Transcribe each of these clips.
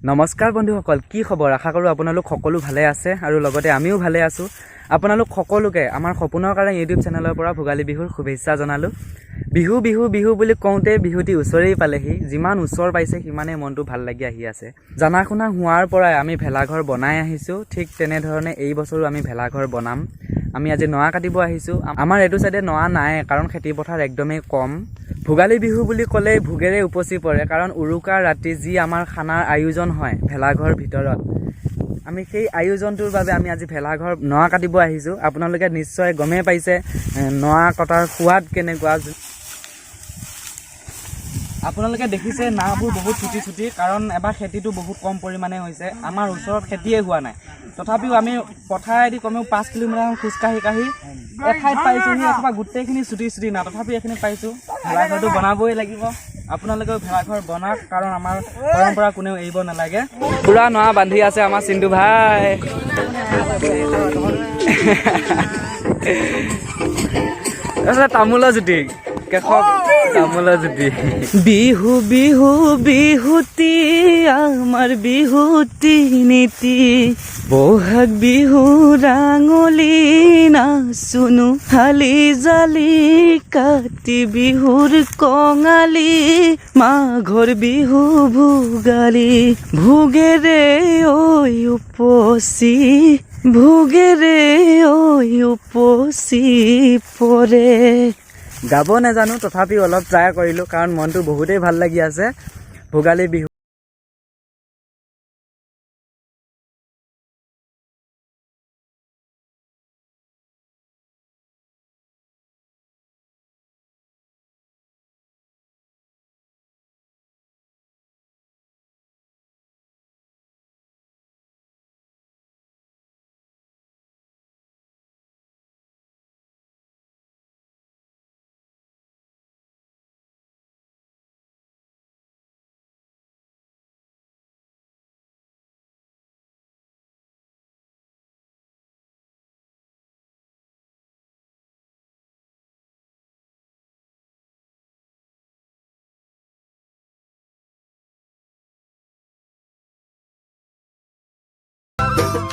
নমস্কাৰ বন্ধুসকল, কি খবৰ? আশা কৰোঁ আপোনালোক সকলো ভালে আছে আৰু লগতে আমিও ভালে আছোঁ। আপোনালোক সকলোকে আমাৰ সপোনৰ কাৰণে ইউটিউব চেনেলৰ পৰা ভোগালী বিহুৰ শুভেচ্ছা জনালোঁ। বিহু বিহু বিহু বুলি কওঁতে বিহুটি ওচৰেই পালেহি। যিমান ওচৰ পাইছে সিমানেই মনটো ভাল লাগি আহি আছে। জানা শুনা হোৱাৰ পৰাই আমি ভেলাঘৰ বনাই আহিছোঁ। ঠিক তেনেধৰণে এই বছৰো আমি ভেলাঘৰ বনাম। আমি আজি নৰা কাটিব আহিছোঁ। আমাৰ এইটো চাইডে নৰা নাই, কাৰণ খেতি পথাৰ একদমেই কম। ভোগালী বিহু বুলি ক'লেই ভোগেৰে উপচি পৰে, কাৰণ উৰুকাৰ ৰাতি যি আমাৰ খানাৰ আয়োজন হয় ভেলাঘৰ ভিতৰত, আমি সেই আয়োজনটোৰ বাবে আমি আজি ভেলাঘৰ নৰা কাটিব আহিছোঁ। আপোনালোকে নিশ্চয় গমেই পাইছে নৰা কটাৰ সোৱাদ কেনেকুৱা। আপোনালোকে দেখিছে নাওবোৰ বহুত চুটি চুটি, কাৰণ এবাৰ খেতিটো বহুত কম পৰিমাণে হৈছে। আমাৰ ওচৰত খেতিয়ে হোৱা নাই, তথাপিও আমি পথাৰেদি কমেও 5 কিলোমিটাৰ খোজকাঢ়ি এঠাইত পাইছোঁহি। একেবাৰে গোটেইখিনি চুটি চুটি না, তথাপি এইখিনি পাইছোঁ। ভেলাঘৰটো বনাবই লাগিব। আপোনালোকেও ভেলাঘৰ বনাওক, কাৰণ আমাৰ পৰম্পৰা কোনেও এৰিব নালাগে। পুৰা নৰা বান্ধি আছে আমাৰ চিন্তু ভাই। তাৰপিছত তামোলৰ জুতি তামোলৰ জুতি। বিহু বিহু বিহুতি আমাৰ বিহুতি নীতি, বহাগ বিহু ৰাঙলী নাচুনো হালি জালি, কাতি বিহুৰ কঙালী মাঘৰ বিহু ভোগালী, ভোগেৰে ঐ উপচি ভোগেৰে ঐ উপচি পৰে। গাব নাজানো, তথাপিও অলপ ট্ৰাই কৰিলোঁ, কাৰণ মনটো বহুতেই ভাল লাগি আছে। ভোগালী বিহু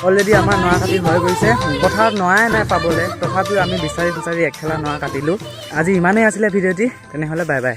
অলৰেডি আমাৰ নৰা কাটি হৈ গৈছে। পথাৰত নৰাই নাই পাবলৈ, তথাপিও আমি বিচাৰি এক খেলা নৰা কাটিলোঁ। আজি ইমানেই আছিলে ভিডিঅ'টি। তেনেহ'লে বাই বাই।